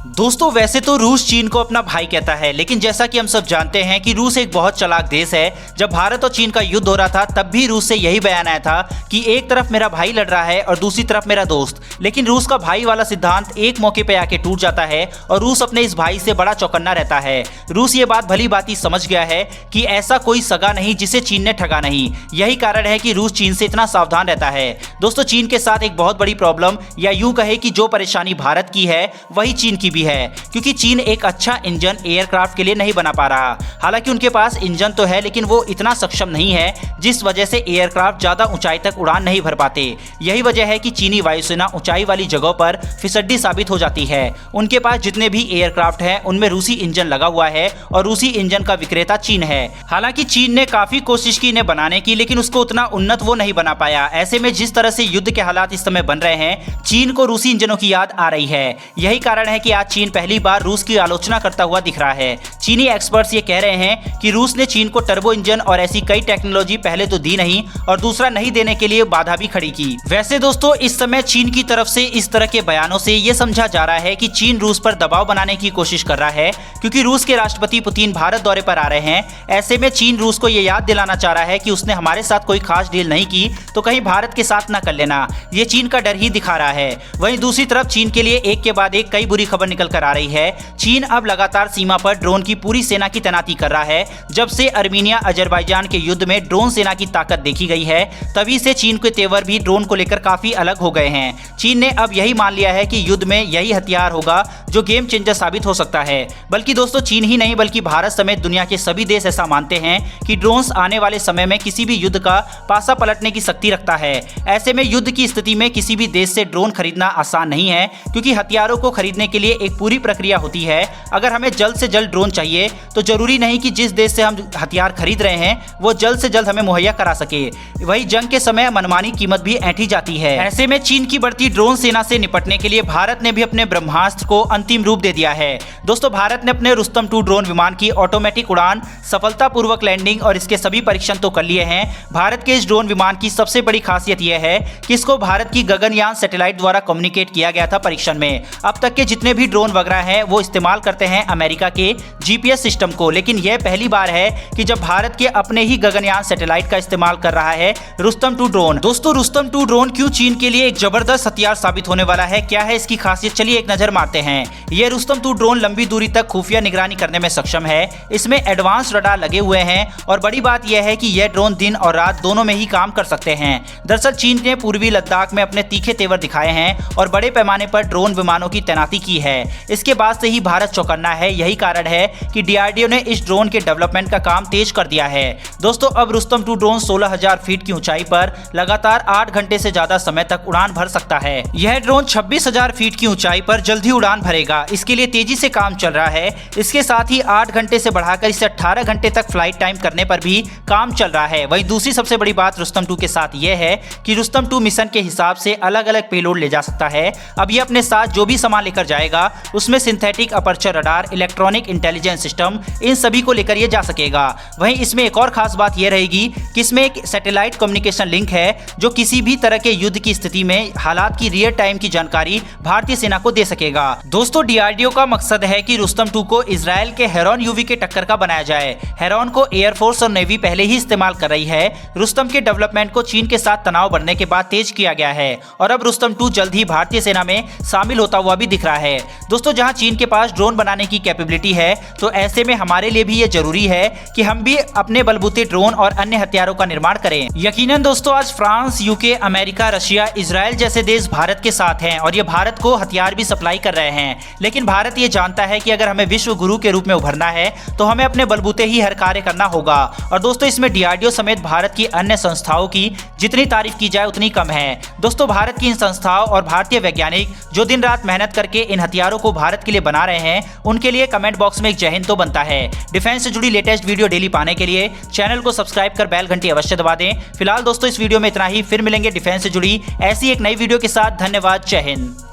दोस्तों वैसे तो रूस चीन को अपना भाई कहता है, लेकिन जैसा कि हम सब जानते हैं कि रूस एक बहुत चालाक देश है। जब भारत और चीन का युद्ध हो रहा था तब भी रूस से यही बयान आया था कि एक तरफ मेरा भाई लड़ रहा है और दूसरी तरफ मेरा दोस्त। लेकिन रूस का भाई वाला सिद्धांत एक मौके पे आके टूट जाता है और रूस अपने इस भाई से बड़ा चौकन्ना रहता है। रूस ये बात भली भांति समझ गया है कि ऐसा कोई सगा नहीं जिसे चीन ने ठगा नहीं। यही कारण है कि रूस चीन से इतना सावधान रहता है। दोस्तों चीन के साथ एक बहुत बड़ी प्रॉब्लम, या यूं कहे कि जो परेशानी भारत की है वही चीन की भी है, क्योंकि चीन एक अच्छा इंजन एयरक्राफ्ट के लिए नहीं बना पा रहा। हालांकि उनके पास इंजन तो है, लेकिन वो इतना सक्षम नहीं है, जिस वजह से एयरक्राफ्ट ज्यादा ऊंचाई तक उड़ान नहीं भर पाते। यही वजह है कि चीनी वायुसेना ऊंचाई वाली जगहों पर फिसड्डी साबित हो जाती है। उनके पास जितने भी एयरक्राफ्ट हैं उनमें रूसी इंजन लगा हुआ है और रूसी इंजन का विक्रेता चीन है। हालांकि चीन ने काफी कोशिश की इन्हें बनाने की, लेकिन उसको उतना उन्नत वो नहीं बना पाया। ऐसे में जिस तरह से युद्ध के हालात इस समय बन रहे हैं, चीन को रूसी इंजनों की याद आ रही है। यही कारण है कि आज चीन पहली बार रूस की आलोचना करता हुआ दिख रहा है। चीनी एक्सपर्ट्स ये कह रहे हैं कि रूस ने चीन को टर्बो इंजन और ऐसी कई टेक्नोलॉजी पहले तो दी नहीं, और दूसरा नहीं देने के लिए बाधा भी खड़ी की। वैसे दोस्तों इस समय चीन की तरफ से इस तरह के बयानों से ये समझा जा रहा है कि चीन रूस पर दबाव बनाने की कोशिश कर रहा है, क्योंकि रूस के राष्ट्रपति पुतिन भारत दौरे पर आ रहे हैं। ऐसे में चीन रूस को ये याद दिलाना चाह रहा है कि उसने हमारे साथ कोई खास डील नहीं की, तो कहीं भारत के साथ ना कर लेना। ये चीन का डर ही दिखा रहा है। वहीं दूसरी तरफ चीन के लिए एक के बाद एक कई बुरी खबर निकल कर आ रही है। चीन अब लगातार सीमा पर ड्रोन की पूरी सेना की तैनाती कर रहा है। जब से अर्मीनिया अजरबैजान के युद्ध में ड्रोन सेना की ताकत देखी गई है, तभी से चीन के तेवर भी ड्रोन को लेकर काफी अलग हो गए हैं। चीन ने अब यही मान लिया है कि युद्ध में यही हथियार होगा जो गेम चेंजर साबित हो सकता है। बल्कि दोस्तों चीन ही नहीं बल्कि भारत समेत दुनिया के सभी देश ऐसा मानते हैं कि ड्रोन्स आने वाले समय में किसी भी युद्ध का पासा पलटने की शक्ति रखता है। ऐसे में युद्ध की स्थिति में किसी भी देश से ड्रोन खरीदना आसान नहीं है, क्योंकि हथियारों को खरीदने के लिए एक पूरी प्रक्रिया होती है। अगर हमें जल्द से जल्द ड्रोन चाहिए तो जरूरी नहीं कि जिस देश से हम हथियार खरीद रहे हैं वो जल्द से जल्द हमें मुहैया करा सके। वही जंग के समय मनमानी कीमत भी ऐंठी जाती है। ऐसे में चीन की बढ़ती ड्रोन सेना से निपटने के लिए भारत ने भी अपने ब्रह्मास्त्र को अंतिम रूप दे दिया है। दोस्तों भारत ने अपने रुस्तम 2 ड्रोन विमान की ऑटोमेटिक उड़ान, सफलतापूर्वक लैंडिंग और इसके सभी परीक्षण तो कर लिए हैं। भारत के इस ड्रोन विमान की सबसे बड़ी खासियत यह है कि इसको भारत की गगनयान सैटेलाइट द्वारा कम्युनिकेट किया गया था परीक्षण में। अब तक के जितने भी ड्रोन वगैरह हैं वो इस्तेमाल करते हैं अमेरिका के जीपीएस सिस्टम को, लेकिन यह पहली बार है कि जब भारत के अपने ही गगनयान सैटेलाइट का इस्तेमाल कर रहा है रुस्तम 2 ड्रोन। दोस्तों रुस्तम 2 ड्रोन क्यों चीन के लिए एक जबरदस्त हथियार साबित होने वाला है, क्या है इसकी खासियत, चलिए एक नजर मारते हैं। यह रुस्तम 2 ड्रोन लंबी दूरी तक खुफिया निगरानी करने में सक्षम है। इसमें एडवांस रडार लगे हुए हैं और बड़ी बात यह है कि यह ड्रोन दिन और रात दोनों में ही काम कर सकते हैं। दरअसल चीन ने पूर्वी लद्दाख में अपने तीखे तेवर दिखाए हैं और बड़े पैमाने पर ड्रोन विमानों की तैनाती की है। इसके बाद से ही भारत चौकन्ना है। यही कारण है कि डीआरडीओ ने इस ड्रोन के डेवलपमेंट का काम तेज कर दिया है। दोस्तों अब रुस्तम 2 ड्रोन 16,000 फीट की ऊंचाई पर लगातार 8 घंटे से ज्यादा समय तक उड़ान भर सकता है। यह ड्रोन 26,000 फीट की ऊंचाई पर जल्द ही उड़ान भरेगा। इसके लिए तेजी से काम चल रहा है। इसके साथ ही 8 घंटे से बढ़ाकर इसे 18 घंटे तक फ्लाइट टाइम करने पर भी काम चल रहा है। वहीं दूसरी सबसे बड़ी बात रुस्तम 2 के साथ यह है कि रुस्तम 2 मिशन के हिसाब से अलग अलग पेलोड ले जा सकता है। अब ये अपने साथ जो भी सामान लेकर जाएगा उसमें synthetic aperture radar, electronic intelligence system, इन सभी को लेकर ये जा सकेगा। वहीं इसमें एक और खास बात यह रहेगी कि इसमें एक सैटेलाइट कम्युनिकेशन लिंक है जो किसी भी तरह के युद्ध की स्थिति में हालात की रियल टाइम की जानकारी भारतीय सेना को दे सकेगा। दोस्तों डीआरडीओ का मकसद है कि रुस्तम 2 को इजराइल के हेरॉन यूवी के टक्कर का बनाया जाए। हेरॉन को एयरफोर्स और नेवी पहले ही इस्तेमाल कर रही है। रुस्तम के डेवलपमेंट को चीन के साथ तनाव बढ़ने के बाद तेज किया गया है और अब रुस्तम 2 जल्द ही भारतीय सेना में शामिल होता हुआ भी दिख रहा है। दोस्तों जहां चीन के पास ड्रोन बनाने की कैपेबिलिटी है, तो ऐसे में हमारे लिए भी ये जरूरी है कि हम भी अपने बलबूते ड्रोन और अन्य हथियारों का निर्माण करें। यकीनन दोस्तों आज France, UK, America, Russia, Israel जैसे देश भारत के साथ हैं और ये भारत को हथियार भी सप्लाई कर रहे हैं। लेकिन भारत ये जानता है कि अगर हमें विश्व गुरु के रूप में उभरना है तो हमें अपने बलबूते ही हर कार्य करना होगा। और दोस्तों इसमें डीआरडीओ समेत भारत की अन्य संस्थाओं की जितनी तारीफ की जाए उतनी कम है। दोस्तों भारत की इन संस्थाओं और भारतीय वैज्ञानिक जो दिन रात मेहनत करके इन हथियारों को भारत के लिए बना रहे हैं, उनके लिए कमेंट बॉक्स में एक जय हिंद तो बनता है। डिफेंस से जुड़ी लेटेस्ट वीडियो डेली पाने के लिए चैनल को सब्सक्राइब कर बेल घंटी अवश्य दबा दें। फिलहाल दोस्तों इस वीडियो में इतना ही, फिर मिलेंगे डिफेंस से जुड़ी ऐसी एक नई वीडियो के साथ। धन्यवाद, जय हिंद।